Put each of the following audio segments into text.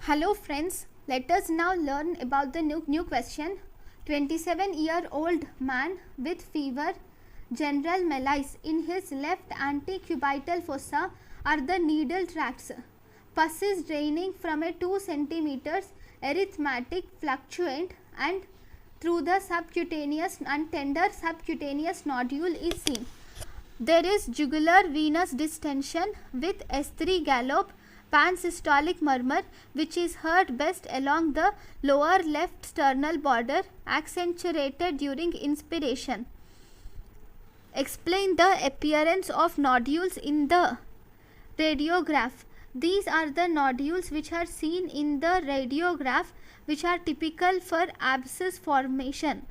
Hello friends, let us now learn about the new question. 27-year-old man with fever, general malaise in his left antecubital fossa are the needle tracts. Pus is draining from a 2 cm erythematic fluctuant and through the subcutaneous and tender subcutaneous nodule is seen. There is jugular venous distension with S3 gallop pansystolic murmur which is heard best along the lower left sternal border, accentuated during inspiration. Explain the appearance of nodules in the radiograph. These are the nodules which are seen in the radiograph, which are typical for abscess formation.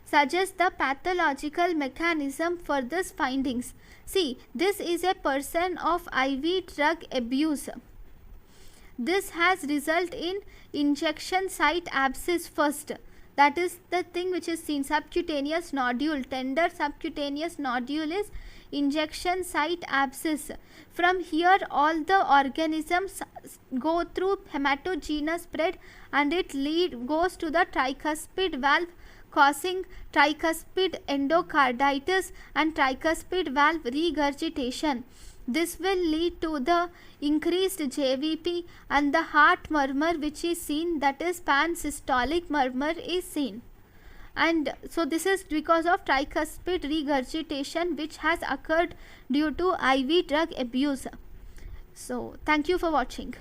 Suggest the pathological mechanism for these findings. See, this is a person of IV drug abuse. This has result in injection site abscess first. That is the thing which is seen. Subcutaneous nodule, tender subcutaneous nodule is injection site abscess. From here all the organisms go through hematogenous spread and it goes to the tricuspid valve, causing tricuspid endocarditis and tricuspid valve regurgitation. This will lead to the increased JVP and the heart murmur which is seen, that is pansystolic murmur is seen. And so this is because of tricuspid regurgitation which has occurred due to IV drug abuse. So thank you for watching.